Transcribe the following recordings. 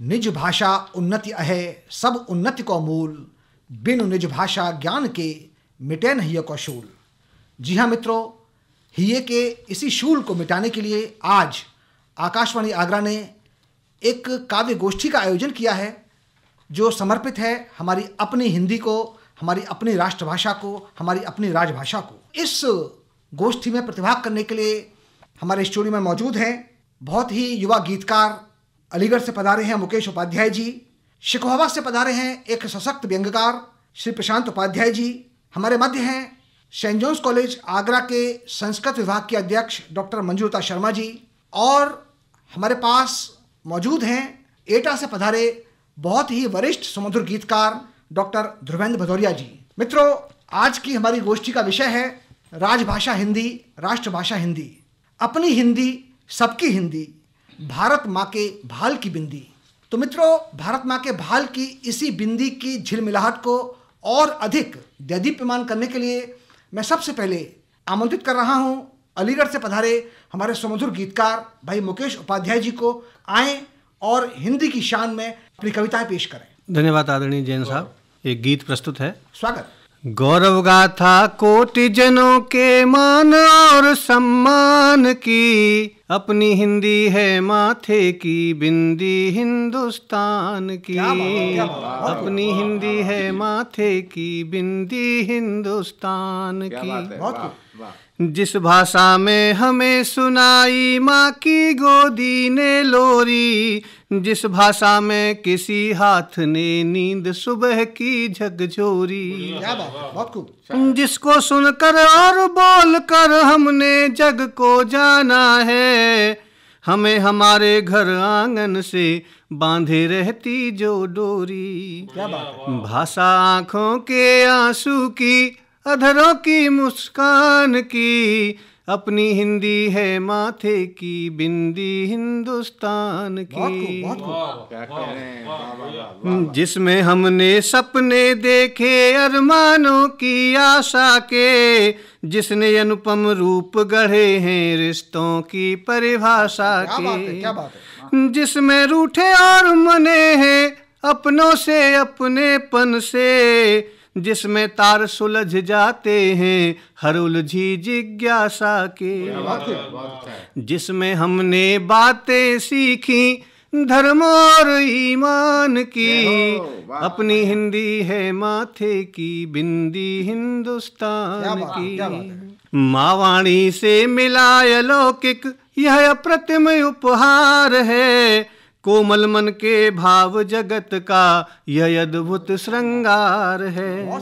निज भाषा उन्नति अहे सब उन्नति को मूल, बिनु निज भाषा ज्ञान के मिटे नहीं को शूल। जी हाँ मित्रों, हिये के इसी शूल को मिटाने के लिए आज आकाशवाणी आगरा ने एक काव्य गोष्ठी का आयोजन किया है जो समर्पित है हमारी अपनी हिंदी को, हमारी अपनी राष्ट्रभाषा को, हमारी अपनी राजभाषा को। इस गोष्ठी में प्रतिभाग करने के लिए हमारे स्टूडियो में मौजूद हैं बहुत ही युवा गीतकार, अलीगढ़ से पधारे हैं मुकेश उपाध्याय जी, शिकोहावा से पधारे हैं एक सशक्त व्यंग्यकार श्री प्रशांत उपाध्याय जी, हमारे मध्य हैं सेंट जॉन्स कॉलेज आगरा के संस्कृत विभाग के अध्यक्ष डॉक्टर मंजुलता शर्मा जी, और हमारे पास मौजूद हैं एटा से पधारे बहुत ही वरिष्ठ सुमधुर गीतकार डॉक्टर ध्रुवेंद्र भदौरिया जी। मित्रों, आज की हमारी गोष्ठी का विषय है राजभाषा हिंदी, राष्ट्रभाषा हिंदी, अपनी हिंदी, सबकी हिंदी, भारत माँ के भाल की बिंदी। तो मित्रों, भारत माँ के भाल की इसी बिंदी की झिलमिलाहट को और अधिक देदीप्यमान करने के लिए मैं सबसे पहले आमंत्रित कर रहा हूँ अलीगढ़ से पधारे हमारे सुमधुर गीतकार भाई मुकेश उपाध्याय जी को, आएं और हिंदी की शान में अपनी कविताएं पेश करें। धन्यवाद आदरणीय जैन साहब। एक गीत प्रस्तुत है। स्वागत। गौरव गाथा कोटि जनों के मान और सम्मान की, अपनी हिंदी है माथे की बिंदी हिंदुस्तान की। अपनी हिंदी है माथे की बिंदी हिंदुस्तान की। जिस भाषा में हमें सुनाई माँ की गोदी ने लोरी, जिस भाषा में किसी हाथ ने नींद सुबह की झकझोरी, जिसको सुनकर और बोलकर हमने जग को जाना है, हमें हमारे घर आंगन से बांधे रहती जो डोरी। भाषा आँखों के आंसू की, अधरों की मुस्कान की, अपनी हिंदी है माथे की बिंदी हिंदुस्तान की। जिसमें हमने सपने देखे अरमानों की आशा के, जिसने अनुपम रूप गढ़े हैं रिश्तों की परिभाषा के, जिसमें रूठे और मने हैं अपनों से अपनेपन से, जिसमें तार सुलझ जाते हैं हर उलझी जिज्ञासा के, जिसमें हमने बातें सीखी धर्म और ईमान की, अपनी हिंदी है माथे की बिंदी हिंदुस्तान की। मावाणी से मिला अलौकिक यह अप्रतिम उपहार है, कोमल मन के भाव जगत का यह अद्भुत श्रृंगार है।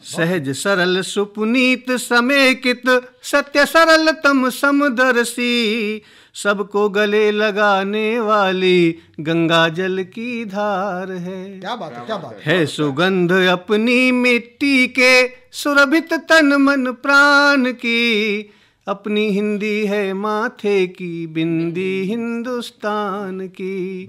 सहज सरल सुपुनीत समेकित सत्य सरलतम समदर्शी, सबको गले लगाने वाली गंगा जल की धार है। क्या बात है, क्या बात है। है सुगंध अपनी मिट्टी के सुरभित तन मन प्राण की, अपनी हिंदी है माथे की बिंदी हिंदुस्तान की।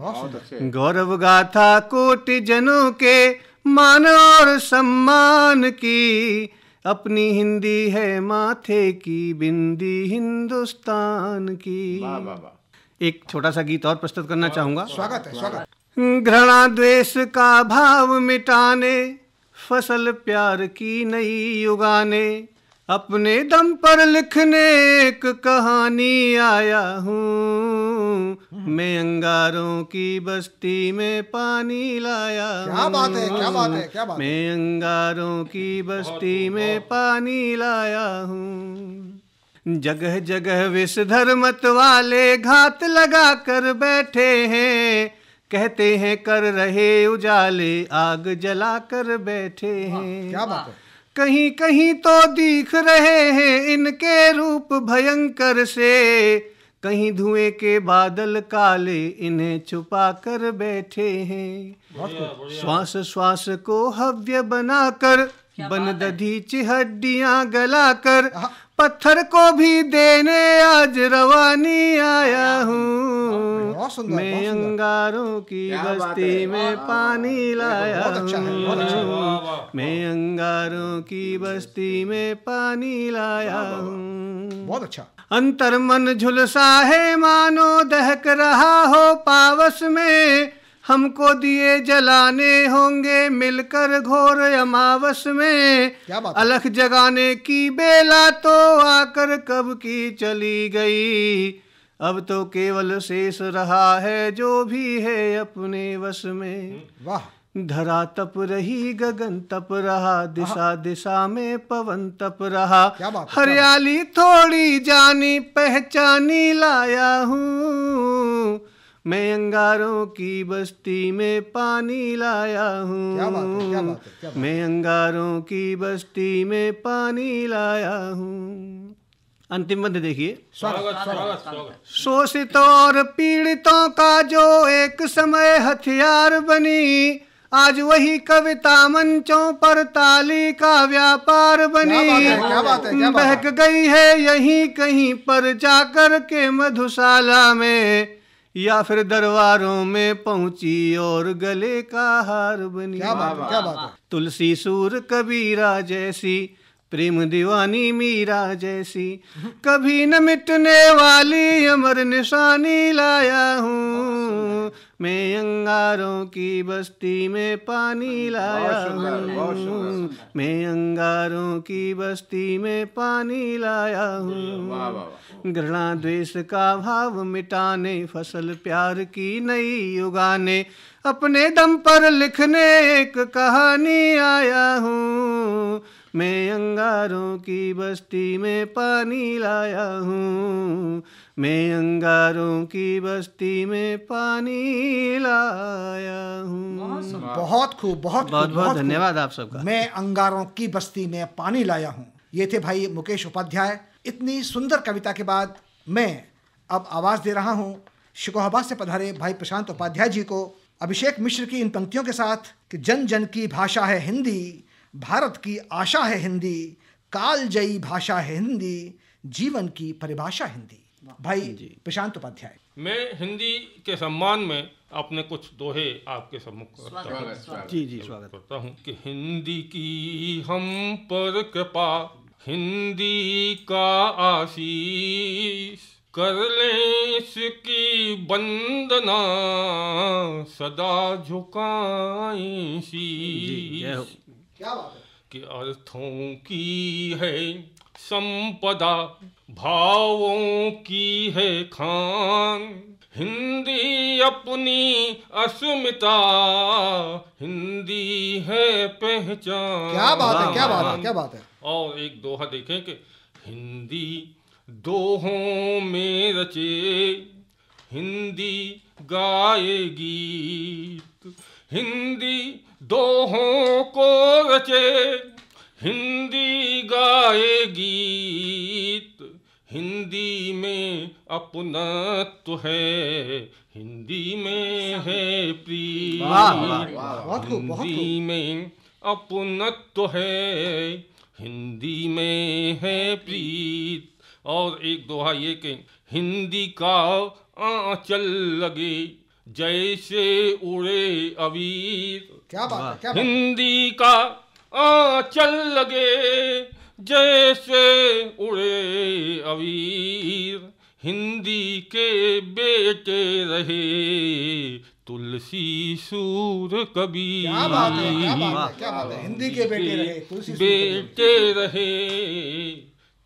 गौरव गाथा कोटि जनों के मान और सम्मान की, अपनी हिंदी है माथे की बिंदी हिंदुस्तान की। एक छोटा सा गीत और प्रस्तुत करना चाहूंगा। स्वागत है, स्वागत। घृणा द्वेष का भाव मिटाने, फसल प्यार की नई उगाने, अपने दम पर लिखने एक कहानी आया हूँ, मैं अंगारों की बस्ती में पानी लाया हूँ। क्या बात है, क्या बात है, क्या बात है। मैं अंगारों की बस्ती में पानी लाया हूँ। जगह जगह विष धर्मत वाले घात लगा कर बैठे हैं, कहते हैं कर रहे उजाले आग जला कर बैठे हैं। क्या बात है। कहीं कहीं तो दिख रहे हैं इनके रूप भयंकर से, कहीं धुएं के बादल काले इन्हें छुपा कर बैठे हैं। श्वास श्वास को हव्य बनाकर बन दधीची हड्डियां गलाकर, पत्थर को भी देने आज रवानी आया हूँ, मैं अंगारों की बस्ती में पानी लाया हूँ, मैं अंगारों की बस्ती में पानी लाया हूँ। बहुत अच्छा। अंतर मन झुलसा है मानो दहक रहा हो पावस में, हमको दिए जलाने होंगे मिलकर घोर अमावस में। क्या बात है? अलख जगाने की बेला तो आकर कब की चली गई, अब तो केवल शेष रहा है जो भी है अपने वश में। वाह, धरा तप रही गगन तप रहा, दिशा दिशा में पवन तप रहा। क्या बात है? हरियाली थोड़ी जानी पहचानी लाया हूँ, मैं अंगारों की बस्ती में पानी लाया हूँ। क्या बात है? क्या बात है? क्या बात है? मैं अंगारों की बस्ती में पानी लाया हूँ। अंतिम बंद देखिए। स्वागत। शोषितों और पीड़ितों का जो एक समय हथियार बनी, आज वही कविता मंचों पर ताली का व्यापार बनी। क्या बात है? क्या बात है? बहक गई है यहीं कहीं पर जाकर के मधुशाला में, या फिर दरबारों में पहुंची और गले का हार बनी। क्या बात है? क्या बात है? तुलसी सूर कबीरा जैसी, प्रेम दीवानी मीरा जैसी, कभी न मिटने वाली अमर निशानी लाया हूँ, मैं अंगारों की बस्ती में पानी लाया हूँ, मैं अंगारों की बस्ती में पानी लाया हूँ। घृणा द्वेष का भाव मिटाने, फसल प्यार की नई उगाने, अपने दम पर लिखने एक कहानी आया हूँ, मैं अंगारों की बस्ती में पानी लाया हूँ, मैं अंगारों की बस्ती में पानी लाया हूँ। बहुत खूब, बहुत बहुत खूब, बहुत खूब। धन्यवाद आप सबका। मैं अंगारों की बस्ती में पानी लाया हूँ। ये थे भाई मुकेश उपाध्याय। इतनी सुंदर कविता के बाद मैं अब आवाज दे रहा हूँ शिकोहाबाद से पधारे भाई प्रशांत उपाध्याय जी को, अभिषेक मिश्र की इन पंक्तियों के साथ कि जन जन की भाषा है हिंदी, भारत की आशा है हिंदी, कालजयी भाषा है हिंदी, जीवन की परिभाषा हिंदी। भाई प्रशांत उपाध्याय। मैं हिंदी के सम्मान में अपने कुछ दोहे आपके सम्मुख करता हूँ। जी स्वागत करता हूँ कि हिंदी की हम पर कृपा, हिंदी का आशीष, कर लें इसकी वंदना, सदा झुकाएं शीश। क्या बात है? कि अर्थों की है संपदा, भावों की है खान, हिंदी अपनी अस्मिता, हिंदी है पहचान। क्या बात है? क्या बात है? क्या बात है? और एक दोहा देखें कि हिंदी दोहों में रचे, हिंदी गाए गीत, हिंदी दोहों को रचे, हिंदी गाए गीत, हिंदी में अपनत्व है, हिंदी में है प्रीत, बहुत खूब, बहुत हिंदी खूब। में अपनत्व है, हिंदी में है प्रीत। और एक दोहा ये कि हिंदी का आंचल लगे, जैसे उड़े अबीर। क्या बात है? क्या बात है? हिंदी का आंचल लगे, जैसे उड़े अबीर, हिंदी के बेटे रहे, तुलसी सूर कबीर। क्या बात है? क्या बात है? क्या बात है? हिंदी के बेटे रहे, तुलसी सूर बेटे रहे,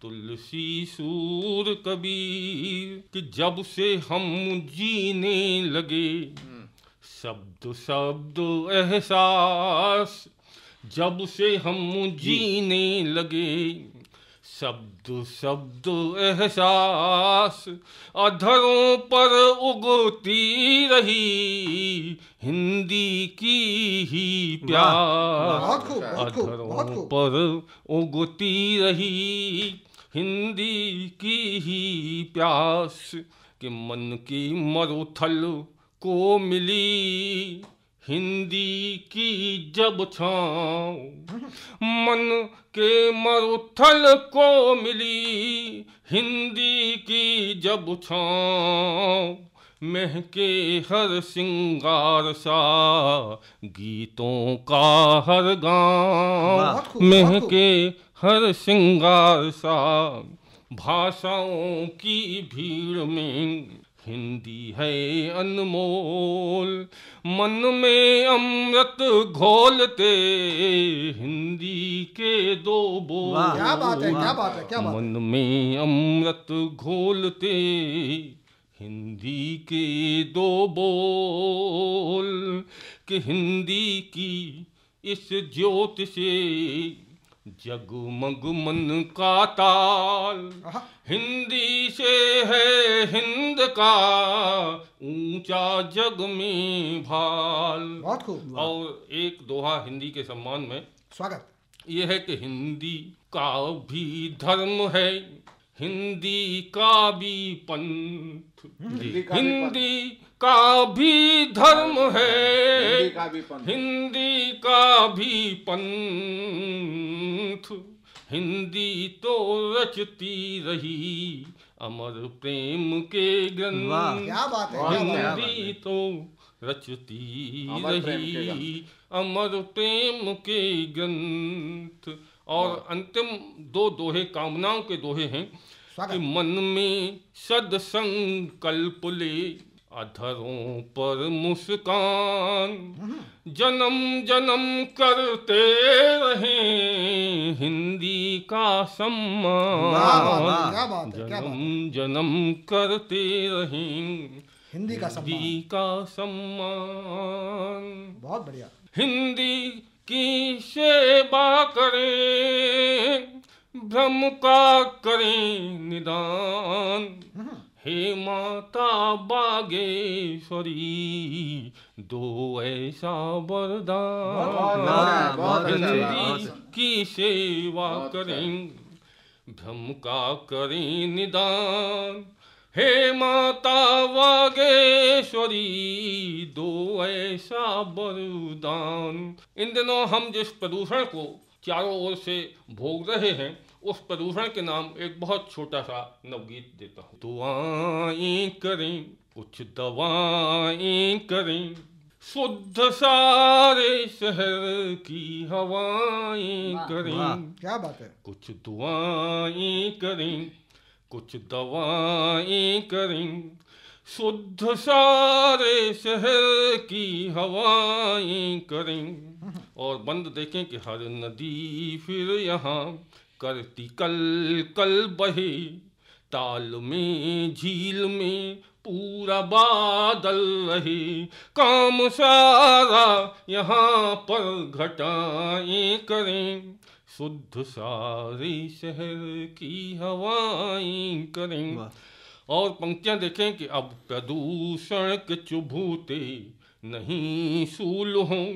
तुलसी सूर कबीर। कि जब से हम जीने लगे, शब्द शब्द एहसास, जब से हम जीने लगे, शब्द शब्द एहसास, अधरों पर उगती रही, हिंदी की ही प्यास। बहुत खूब, बहुत खूब, बहुत अधरों खूब। पर उगती रही, हिंदी की ही प्यास। कि मन की मरुथल को मिली, हिंदी की जब छाँव, मन के मरुथल को मिली, हिंदी की जब छाँव, महके हर सिंगार सा, गीतों का हर गाँव, बहुत खूब, बहुत खूब। महके हर सिंगार सा, भाषाओं की भीड़ में, हिंदी है अनमोल, मन में अमृत घोलते हिंदी के दो बोल। क्या बात है, क्या बात है, क्या बात है। मन में अमृत घोलते हिंदी के दो बोल, कि हिंदी की इस ज्योति से जगमग मन का ताल। हिंदी से है हिंद का ऊंचा जग में भाल। बहुत खूब। और एक दोहा हिंदी के सम्मान में स्वागत। यह है कि हिंदी का भी धर्म है, हिंदी का भी पंथ, हिंदी का भी धर्म है, हिंदी का भी पंथ, हिंदी तो रचती रही अमर प्रेम के ग्रंथ। क्या बात है, हिंदी तो रचती रही अमर प्रेम के ग्रंथ। और अंतिम दो दोहे कामनाओं के दोहे हैं कि मन में सदसंकल्प ले अधरों पर मुस्कान, जन्म जन्म करते रहें हिंदी का सम्मान, जन्म जन्म करते रहें हिंदी का सम्मान। बहुत बढ़िया। हिंदी की सेवा करें, भ्रम का करें निदान, हे माता बागेश्वरी दो ऐसा वरदान। हिंदी की सेवा करें, भ्रम का करें निदान, हे माता वागेश्वरी दो ऐसा वरदान। इन दिनों हम जिस प्रदूषण को चारों ओर से भोग रहे हैं, उस प्रदूषण के नाम एक बहुत छोटा सा नवगीत देता हूँ। दुआएं करें, कुछ दवाएं करें, शुद्ध सारे शहर की हवाएं करें। क्या बात है। कुछ दुआएं करें, कुछ दवाएं करें, शुद्ध सारे शहर की हवाएं करें। और बंद देखें कि हर नदी फिर यहाँ करती कल कल बहे, ताल में झील में पूरा बादल रहे, काम सारा यहाँ पर घटाएं करें, शुद्ध सारे शहर की हवाएं करें। और पंक्तियां देखें कि अब प्रदूषण के चुभूते नहीं सूल हों,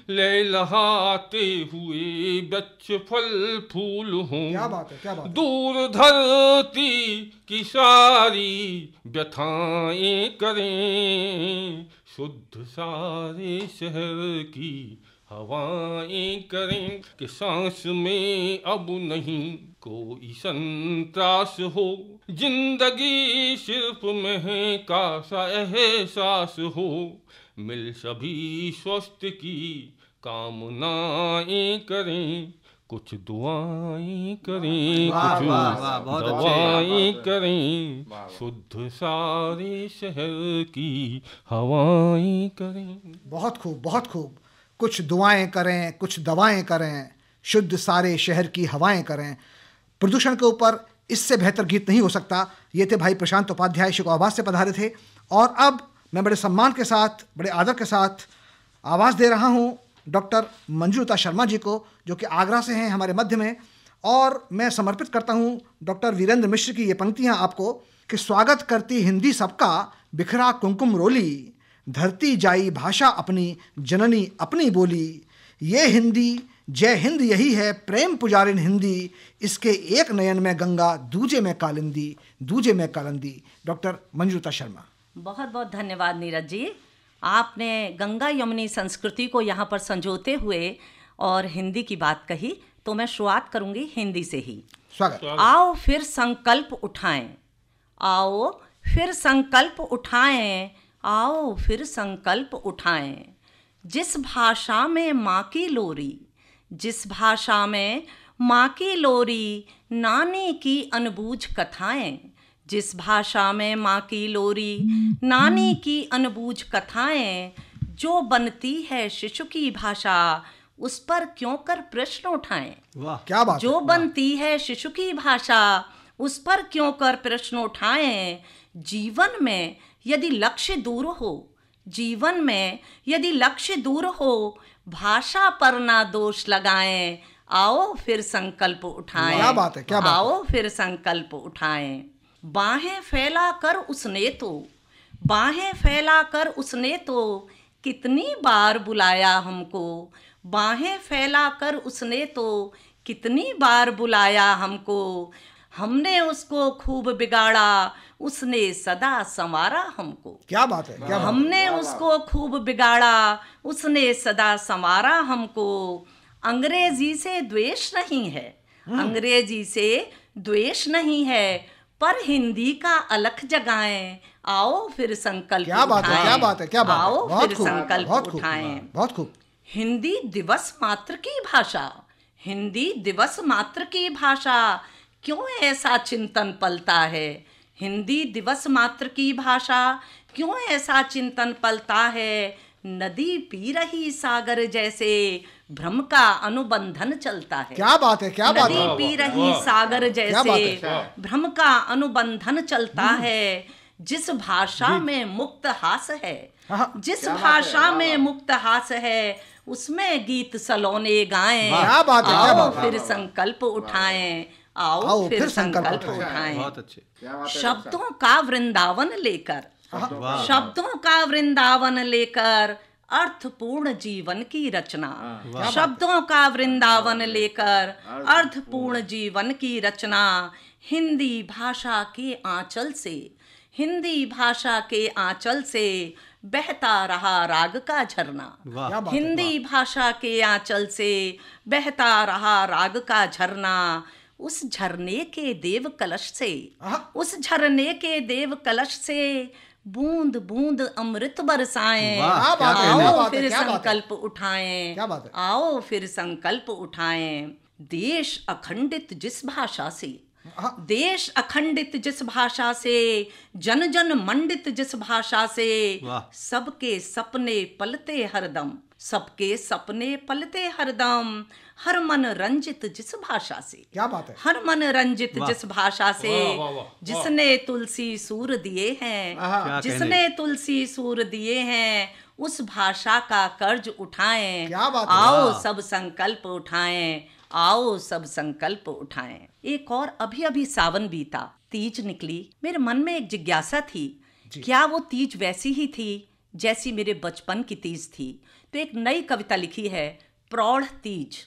ले लहाते हुए वृक्ष फल फूल हों। क्या बात है, क्या बात है। दूर धरती की सारी व्यथाएं करें, शुद्ध सारे शहर की हवाएं करें, कि सांस में अब नहीं कोई संत्रास हो, जिंदगी सिर्फ महका सा एहसास हो, मिल सभी स्वस्थ की कामनाएं करें, कुछ दुआएं करें, कुछ दवाएं करें, शुद्ध सारे शहर की हवाएं करें। बहुत खूब, बहुत खूब। कुछ दुआएं करें, कुछ दवाएं करें, शुद्ध सारे शहर की हवाएं करें। प्रदूषण के ऊपर इससे बेहतर गीत नहीं हो सकता। ये थे भाई प्रशांत उपाध्याय शिकोहाबाद से पधारे थे। और अब मैं बड़े सम्मान के साथ, बड़े आदर के साथ आवाज़ दे रहा हूँ डॉक्टर मंजुलता शर्मा जी को, जो कि आगरा से हैं हमारे मध्य में। और मैं समर्पित करता हूँ डॉक्टर वीरेंद्र मिश्र की ये पंक्तियाँ आपको कि स्वागत करती हिंदी सबका, बिखरा कुमकुम रोली, धरती जाई भाषा अपनी, जननी अपनी बोली, ये हिंदी जय हिंद यही है प्रेम पुजारिन हिंदी, इसके एक नयन में गंगा दूजे में कालिंदी, दूजे में कालिंदी। डॉक्टर मंजुलता शर्मा। बहुत बहुत धन्यवाद नीरज जी। आपने गंगा यमुनी संस्कृति को यहाँ पर संजोते हुए और हिंदी की बात कही, तो मैं शुरुआत करूँगी हिंदी से ही। स्वागत। आओ फिर संकल्प उठाएं, आओ फिर संकल्प उठाएं, आओ फिर संकल्प उठाएं, जिस भाषा में माँ की लोरी, जिस भाषा में माँ की लोरी, नानी की अनबूझ कथाएं, जिस भाषा में माँ की लोरी, नानी की अनबूझ कथाएं, जो बनती है शिशु की भाषा, उस पर क्यों कर प्रश्न उठाएं। वाह, क्या बात जो बनती है शिशु की भाषा, उस पर क्यों कर प्रश्न उठाएं। जीवन में यदि लक्ष्य दूर हो, जीवन में यदि लक्ष्य दूर हो, भाषा पर ना दोष लगाएं। आओ फिर संकल्प उठाएं। क्या बात है, क्या बात है। आओ फिर संकल्प उठाएं। बाहें फैला कर उसने तो, बाहें फैला कर उसने तो कितनी बार बुलाया हमको। बाहें फैला कर उसने तो कितनी बार बुलाया हमको। हमने उसको खूब बिगाड़ा, उसने सदा संवारा हमको। क्या बात है, क्या बात है। हमने उसको खूब बिगाड़ा, उसने सदा संवारा हमको। अंग्रेजी से द्वेष नहीं है, अंग्रेजी से द्वेष नहीं है, पर हिंदी का अलख जगाएं। आओ फिर संकल्प क्या बात है, उठाएं। क्या बात है, क्या बात है। आओ बहुत फिर खूब, संकल्प बहुत खूब, उठाएं। बहुत खूब। हिंदी दिवस मात्र की भाषा, हिंदी दिवस मात्र की भाषा, क्यों ऐसा चिंतन पलता है। हिंदी दिवस मात्र की भाषा, क्यों ऐसा चिंतन पलता है। नदी पी रही सागर जैसे, भ्रम का अनुबंधन चलता है। क्या बात है, क्या बात नदी है। पी रही सागर क्या बात जैसे, है। भ्रम का अनुबंधन चलता है। जिस भाषा में मुक्त हास है, हाँ। जिस भाषा में मुक्त हास है, उसमें गीत सलोने गाएं। क्या बात है, क्या आओ बात है। फिर संकल्प उठाएं। आओ फिर संकल्प उठाएं। बहुत अच्छे। शब्दों का वृंदावन लेकर, वाह। शब्दों का वृंदावन लेकर अर्थपूर्ण जीवन की रचना। शब्दों का वृंदावन लेकर अर्थपूर्ण जीवन की रचना। हिंदी भाषा के आंचल से, हिंदी भाषा के आंचल से बहता रहा राग का झरना। वाह। क्या बात है। हिंदी भाषा के आंचल से बहता रहा राग का झरना। उस झरने के देव कलश से, उस झरने के देव कलश से बूंद बूंद अमृत बरसाएं। वाह, क्या कहने। क्या आओ बात है, फिर क्या बात है। संकल्प उठाएं। क्या बात है। आओ फिर संकल्प उठाएं। देश अखंडित जिस भाषा से, देश अखंडित जिस भाषा से, जन जन मंडित जिस भाषा से, वाह। सबके सपने पलते हरदम, सबके सपने पलते हरदम। हर मन रंजित जिस भाषा से, क्या बात है। हर मन रंजित वाह। जिस भाषा से, वाह, वाह, वाह, जिसने तुलसी सूर दिए हैं, क्या जिसने तुलसी सूर दिए हैं, उस भाषा का कर्ज उठाएं। क्या बात है। आओ वाह। सब संकल्प उठाएं। आओ सब संकल्प उठाएं। एक और अभी अभी सावन बीता, तीज निकली। मेरे मन में एक जिज्ञासा थी, क्या वो तीज वैसी ही थी जैसी मेरे बचपन की तीज थी। तो एक नई कविता लिखी है, प्रौढ़ तीज।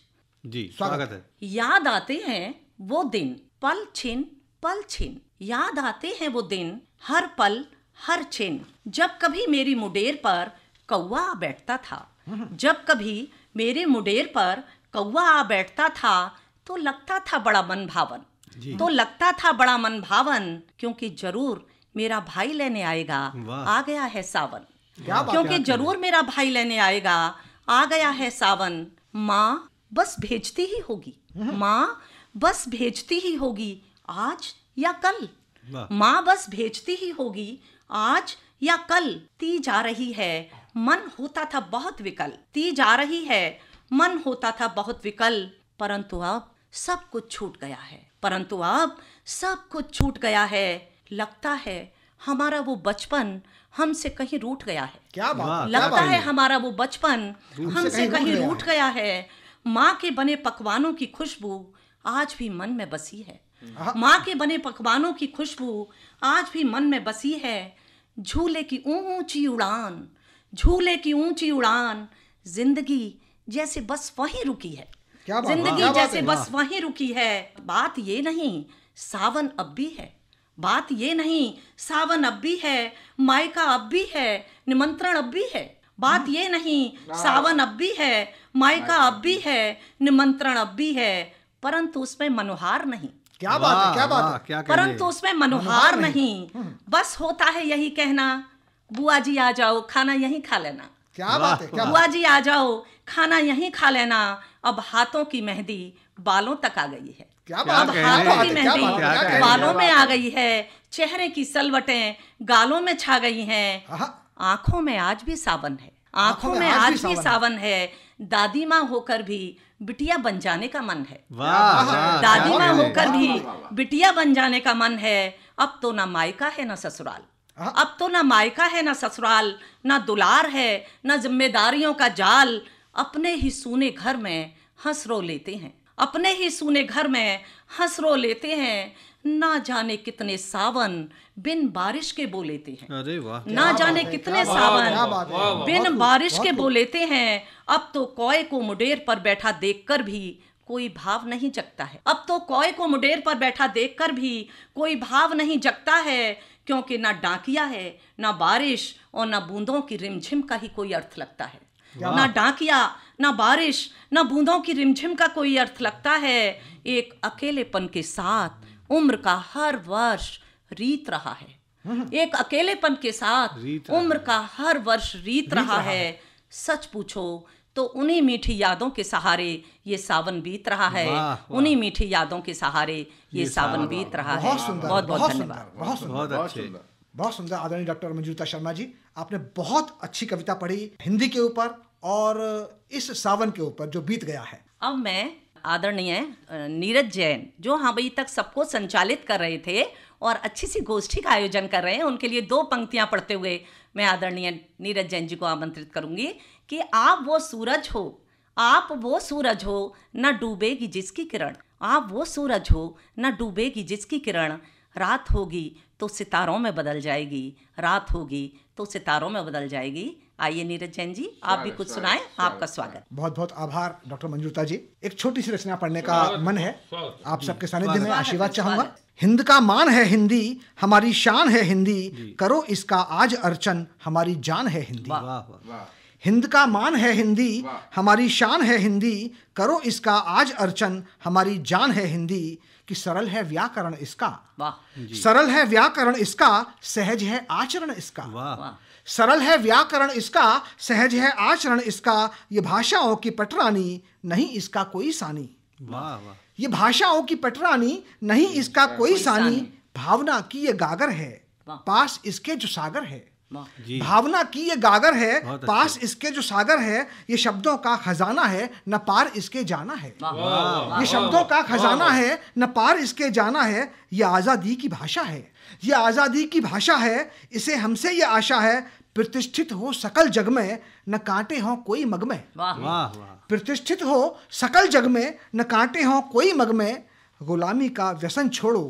जी, स्वागत है। याद आते हैं वो दिन, पल छिन, याद आते हैं वो दिन, हर पल हर छिन। जब कभी मेरी मुडेर पर कौवा आ बैठता था, जब कभी मेरे मुडेर पर कौवा आ बैठता था, तो लगता था बड़ा मन भावन, तो लगता था बड़ा मन भावन, क्योंकि जरूर मेरा भाई लेने आएगा। वाह। आ गया है सावन, क्या बात क्योंकि है। जरूर मेरा भाई लेने आएगा। आ गया है सावन। माँ बस भेजती ही होगी, माँ बस भेजती ही होगी, आज या कल। वाह। माँ बस भेजती ही होगी, आज या कल। तीज आ रही है, मन होता था बहुत विकल। तीज आ रही है, मन होता था बहुत विकल। परंतु अब सब कुछ छूट गया है, परंतु अब सब कुछ छूट गया है। लगता है हमारा वो बचपन हमसे कहीं रूठ गया है। क्या बात वाह, है। क्या लगता बात है हमारा वो बचपन हमसे कहीं रूठ गया है। माँ के बने पकवानों की खुशबू आज भी मन में बसी है। माँ के बने पकवानों की खुशबू आज भी मन में बसी है। झूले की ऊंची उड़ान, झूले की ऊंची उड़ान, जिंदगी जैसे बस वहीं रुकी है। क्या बात है, जिंदगी क्या बात जैसे है। बस वहीं रुकी है। बात ये नहीं सावन अब भी है, बात ये नहीं सावन अब भी है, मायका अब भी है, निमंत्रण अब भी है। बात ये नहीं सावन अब भी है, मायका अब भी है, निमंत्रण अब भी है, परंतु उसमें मनोहार नहीं। क्या बात है, क्या वाह, बात है। क्या कहने। परंतु उसमें मनोहार नहीं। बस होता है यही कहना, बुआ जी आ जाओ खाना यहीं खा लेना। क्या बात है, क्या बात बुआ जी आ जाओ खाना यहीं खा लेना। अब हाथों की मेहंदी बालों तक आ गई है, क्या क्या बात है, कहने, क्या हाथों की बात है, क्या मेहंदी बात है, क्या कहने। बालों में आ गई है, चेहरे की सलवटें गालों में छा गई हैं, हाँ, आंखों में आज भी सावन है, आंखों में आज भी सावन है। दादी माँ होकर भी बिटिया बन जाने का मन है, वाह वाह, दादी क्या माँ कहने। होकर भी बिटिया बन जाने का मन है। अब तो ना मायका है ना ससुराल, अब तो ना मायका है ना ससुराल, ना दुलार है ना जिम्मेदारियों का जाल। अपने ही सूने घर में हंस रो लेते हैं, अपने ही सूने घर में हंस रो लेते हैं। ना जाने कितने सावन बिन बारिश के बो लेते हैं, अरे वाह, ना जाने कितने क्या सावन बात है, बिन बारिश के बो लेते हैं। अब तो कौए को मुडेर पर बैठा देखकर भी कोई भाव नहीं जगता है, अब तो कौए को मुडेर पर बैठा देखकर भी कोई भाव नहीं जगता है। क्योंकि ना डाकिया है ना बारिश और ना बूंदों की रिमझिम का ही कोई अर्थ लगता है। ना डाकिया ना बारिश ना बूंदों की रिमझिम का कोई अर्थ लगता है। एक अकेलेपन के साथ उम्र का हर वर्ष रीत रहा है, एक अकेलेपन के साथ रीत रहा उम्र का हर वर्ष रीत रहा है। सच पूछो तो उन्हीं मीठी यादों के सहारे ये सावन बीत रहा है, वाह, वाह। उन्हीं मीठी यादों के सहारे ये सावन बीत रहा है। बहुत सुंदर, बहुत बहुत बहुत धन्यवाद। सुंदर, बहुत सुंदर, बहुत अच्छे। बहुत सुंदर। आदरणीय डॉक्टर मंजूता शर्मा जी, आपने बहुत अच्छी कविता पढ़ी हिंदी के ऊपर और इस सावन के ऊपर जो बीत गया है। अब मैं आदरणीय नीरज जैन, जो हाँ अभी तक सबको संचालित कर रहे थे और अच्छी सी गोष्ठी का आयोजन कर रहे हैं, उनके लिए 2 पंक्तियां पढ़ते हुए मैं आदरणीय नीरज जैन जी को आमंत्रित करूंगी कि आप वो सूरज हो, आप वो सूरज हो न डूबेगी जिसकी किरण, आप वो सूरज हो न डूबेगी जिसकी किरण। रात होगी तो सितारों में बदल जाएगी, रात होगी तो सितारों में बदल जाएगी। आइए नीरज जैन जी, आप भी कुछ सुनाएं। आपका स्वागत। बहुत बहुत आभार डॉक्टर मंजूता जी। एक छोटी सी रचना पढ़ने का मन है, आप सबके सानिध्य में आशीर्वाद चाहूंगा। हिंद का मान है हिंदी, हमारी शान है हिंदी, करो इसका आज अर्चन, हमारी जान है हिंदी। वाह वाह, हिंद का मान है हिंदी, हमारी शान है हिंदी, करो इसका आज अर्चन, हमारी जान है हिंदी। कि सरल है व्याकरण इसका, वाह सरल है व्याकरण इसका, सहज है आचरण इसका। वाह, सरल है व्याकरण इसका, सहज है आचरण इसका, ये भाषाओं की पटरानी, नहीं इसका कोई सानी। वाह वाह, ये भाषाओं की पटरानी, नहीं इसका कोई सानी। भावना की ये गागर है, पास इसके जो सागर है। जी। भावना की ये गागर है, बहुत अच्छा। पास इसके जो सागर है। ये शब्दों का खजाना है, न पार इसके जाना है। ये शब्दों का खजाना है, न पार इसके जाना है। ये आज़ादी की भाषा है, ये आज़ादी की भाषा है। इसे हमसे ये आशा है, प्रतिष्ठित हो सकल जग में, न कांटे हो कोई मग में। वाह वाह, प्रतिष्ठित हो सकल जग में, न कांटे हो कोई मग में। गुलामी का व्यसन छोड़ो,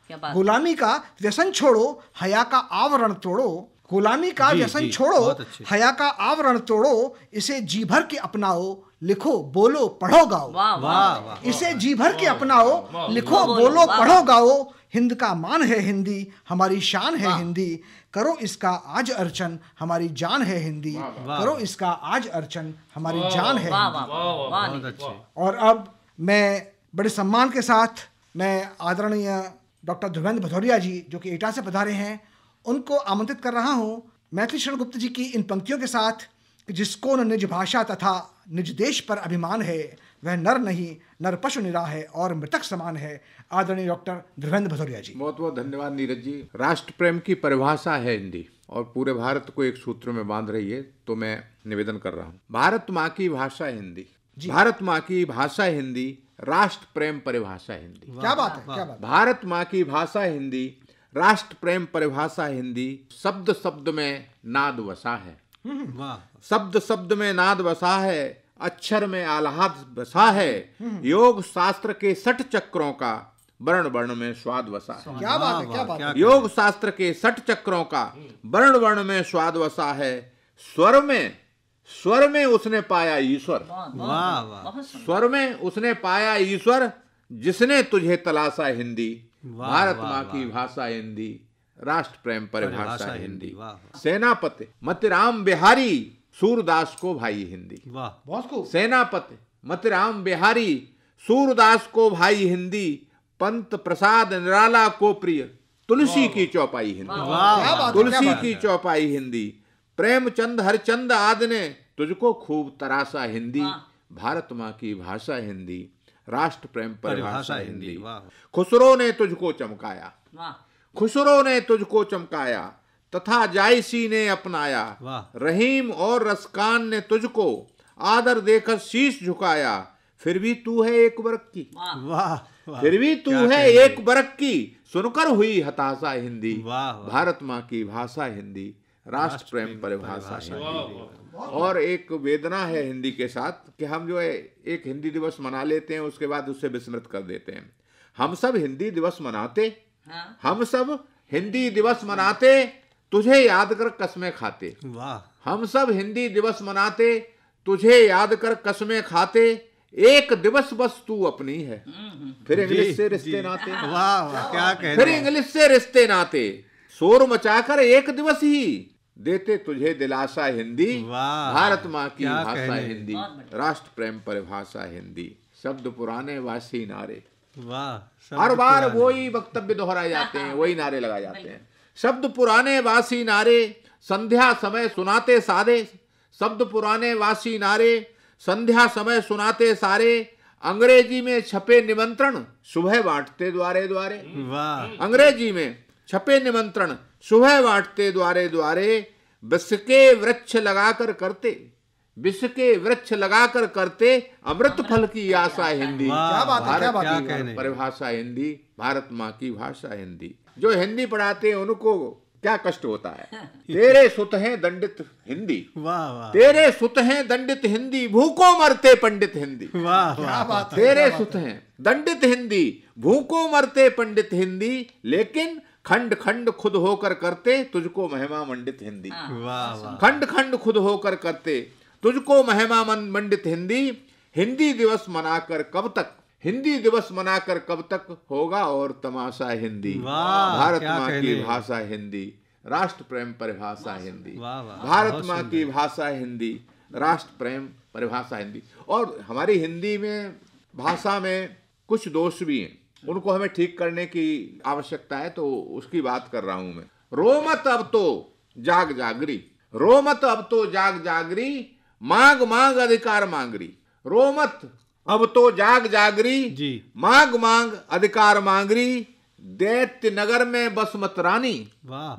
क्या बात। गुलामी का व्यसन छोड़ो, हया का आवरण तोड़ो। गुलामी का जी, व्यसन जी, छोड़ो, बहुत अच्छे। हया का आवरण तोड़ो। इसे जी भर के अपनाओ, लिखो बोलो पढ़ो गाओ। वाह वाह वाह, इसे जी भर के अपनाओ, लिखो बोलो पढ़ो गाओ। हिंद का मान है हिंदी, हमारी शान है हिंदी, करो इसका आज अर्चन, हमारी जान है हिंदी। करो इसका आज अर्चन, हमारी जान है वाह हिंदी। वाह वाह बहुत अच्छे। और अब मैं बड़े सम्मान के साथ मैं आदरणीय डॉक्टर ध्रुवेंद्र भदौरिया जी, जो कि एटा से पधारे हैं, उनको आमंत्रित कर रहा हूँ मैथिली शरण गुप्त जी की इन पंक्तियों के साथ कि जिसको न निज भाषा तथा निज देश पर अभिमान है, वह नर नहीं नर पशु निरा है और मृतक समान है। आदरणीय डॉक्टर ध्रुवेंद्र भदौरिया जी। बहुत बहुत धन्यवाद नीरज जी। राष्ट्र प्रेम की परिभाषा है हिंदी और पूरे भारत को एक सूत्र में बांध रही है, तो मैं निवेदन कर रहा हूँ। भारत माँ की भाषा हिंदी, भारत माँ की भाषा हिंदी, राष्ट्र प्रेम परिभाषा हिंदी। क्या बात है, क्या बात है। भारत माँ की भाषा हिंदी, राष्ट्र प्रेम परिभाषा हिंदी। शब्द शब्द में नाद वसा है, वाह, शब्द शब्द में नाद बसा है, अक्षर में आह्लाद बसा है। योग शास्त्र के 60 चक्रों का वर्ण वर्ण में स्वाद वसा है। क्या बात है, क्या बात है। योग शास्त्र के 60 चक्रों का वर्ण वर्ण में स्वाद वसा है। स्वर में उसने पाया ईश्वर, वाह वाह, स्वर में उसने पाया ईश्वर, जिसने तुझे तलाशा हिंदी। भारत माँ की भाषा हिंदी, राष्ट्र प्रेम परिभाषा हिंदी। सेनापति मतिराम बिहारी, सूरदास को भाई हिंदी। वाह, बहुत खूब। सेनापति मतिराम बिहारी, सूरदास को भाई हिंदी। पंत प्रसाद निराला को प्रिय, तुलसी की चौपाई हिंदी। क्या बात है, क्या तुलसी बात की चौपाई हिंदी। प्रेमचंद हरचंद आदि ने तुझको खूब तराशा हिंदी। भारत माँ की भाषा हिंदी, राष्ट्र प्रेम परिभाषा हिंदी। वाह। खुसरो ने तुझको चमकाया, वाह। खुसरो ने तुझको चमकाया, तथा जायसी ने अपनाया। वाह। रहीम और रसकान ने तुझको आदर देकर शीश झुकाया। फिर भी तू है एक बरक की, वाह वाह। फिर भी तू क्या है कहने। एक बरक की, सुनकर हुई हताशा हिंदी। वाह, वाह। भारत माँ की भाषा हिंदी, राष्ट्र प्रेम परिभाषा हिंदी। वाह, वाह। और एक वेदना है हिंदी के साथ कि हम जो है एक हिंदी दिवस मना लेते हैं, उसके बाद उससे विस्मृत कर देते हैं। हम सब हिंदी दिवस मनाते, हाँ। हम सब हिंदी दिवस मनाते, तुझे याद कर कसमें खाते। वाह। हम सब हिंदी दिवस मनाते, तुझे याद कर कसमें खाते। एक दिवस बस तू अपनी है, फिर इंग्लिश से रिश्ते नाते। वाह वाह, क्या कहने। फिर इंग्लिश से रिश्ते नाते, शोर मचाकर एक दिवस ही देते तुझे दिलासा हिंदी। वाह, भारत माँ की क्या भाषा कहने। हिंदी, राष्ट्र प्रेम परिभाषा हिंदी। शब्द पुराने वासी नारे, वाह। हर बार वही वक्तव्य दोहराए जाते हैं, वही नारे लगाए जाते हैं। शब्द पुराने वासी नारे, संध्या समय सुनाते सारे। शब्द पुराने वासी नारे, संध्या समय सुनाते सारे। अंग्रेजी में छपे निमंत्रण, सुबह बांटते द्वारे द्वारे। वाह। अंग्रेजी में छपे निमंत्रण, सुबह बांटते द्वारे द्वारे। विष के वृक्ष लगाकर करते, विष के वृक्ष लगाकर करते, अमृत फल की आशा हिंदी। क्या बात है, क्या बात है। भारत की परिभाषा हिंदी, भारत माँ की भाषा हिंदी। जो हिंदी पढ़ाते हैं उनको क्या कष्ट होता है। तेरे सुत हैं दंडित हिंदी, वाह वाह। तेरे सुत हैं दंडित हिंदी, भूखों मरते पंडित हिंदी। वाह क्या वाह। बात है, तेरे क्या सुत हैं दंडित हिंदी, भूखों मरते पंडित हिंदी। लेकिन खंड खंड खुद होकर करते, तुझको महिमा मंडित हिंदी। वाह वाह। खंड खंड खुद होकर करते, तुझको महिमा मंडित हिंदी। हिंदी दिवस मनाकर कब तक, हिंदी दिवस मनाकर कब तक होगा और तमाशा हिंदी। वाह, भारत क्या माँ की कहने। भाषा हिंदी, राष्ट्र प्रेम परिभाषा हिंदी। वाह, वाह, भारत बहुत माँ की भाषा हिंदी, राष्ट्र प्रेम परिभाषा हिंदी। और हमारी हिंदी में भाषा में कुछ दोष भी हैं, उनको हमें ठीक करने की आवश्यकता है, तो उसकी बात कर रहा हूं मैं। रोमत अब तो जाग जागरी, रोमत अब तो जाग जागरी, मांग मांग अधिकार मांगरी। रोमत अब तो जाग जागरी जी। मांग मांग अधिकार मांगरी। दैत्य नगर में बसमत रानी, वाह।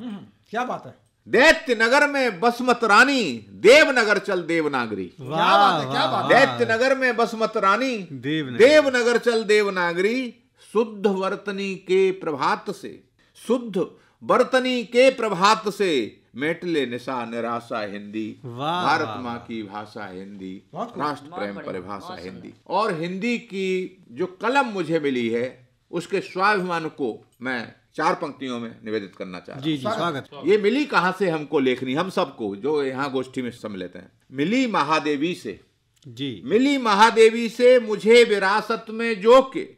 क्या बात है। दैत्य नगर में बसमत रानी, देवनगर चल देवनागरी। क्या बात है, क्या बात है। दैत्य नगर में बसमत रानी, देवनगर। देवनगर चल देवनागरी। शुद्ध वर्तनी के प्रभात से, शुद्ध वर्तनी के प्रभात से, मेटले निशा निराशा हिंदी। वाह, भारत वाह, माँ की भाषा हिंदी, बहुत खूब, राष्ट्र प्रेम परिभाषा हिंदी। और हिंदी की जो कलम मुझे मिली है, उसके स्वाभिमान को मैं 4 पंक्तियों में निवेदित करना चाहता हूँ। जी जी, स्वागत। ये मिली कहाँ से हमको लेखनी, हम सबको जो यहाँ गोष्ठी में सम्मिलित हैं। मिली महादेवी से, जी। मिली महादेवी से मुझे विरासत में जो के,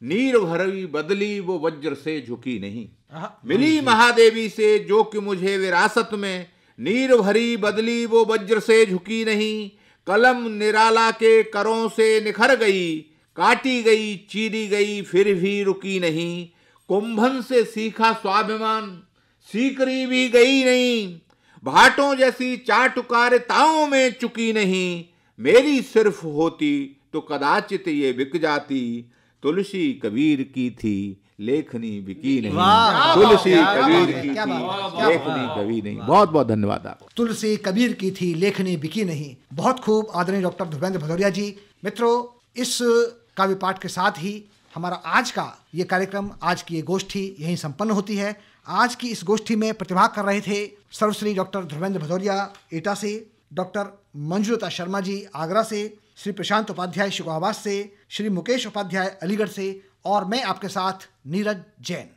नीर भरी बदली वो वज्र से झुकी नहीं। मिली महादेवी से जो कि मुझे विरासत में, नीर भरी बदली वो वज्र से झुकी नहीं। कलम निराला के करों से निखर गई, काटी गई चीरी गई फिर भी रुकी नहीं। कुंभन से सीखा स्वाभिमान, सीकरी भी गई नहीं। भाटों जैसी चाटुकारिताओं में चुकी नहीं। मेरी सिर्फ होती तो कदाचित ये बिक जाती। तुलसी कबीर की थी लेखनी बिकी नहीं। वाह, तुलसी क्या कबीर बात है, की क्या थी बात है, लेखनी कभी नहीं। बहुत बहुत धन्यवाद आपको। तुलसी कबीर की थी लेखनी बिकी नहीं। बहुत खूब आदरणीय डॉक्टर ध्रुवेंद्र भदौरिया जी। मित्रों, इस काव्य पाठ के साथ ही हमारा आज का ये कार्यक्रम, आज की ये गोष्ठी यहीं संपन्न होती है। आज की इस गोष्ठी में प्रतिभाग कर रहे थे सर्वश्री डॉक्टर ध्रुवेंद्र भदौरिया एटा से, डॉक्टर मंजुलता शर्मा जी आगरा से, श्री प्रशांत उपाध्याय शिकोहाबाद से, श्री मुकेश उपाध्याय अलीगढ़ से, और मैं आपके साथ नीरज जैन।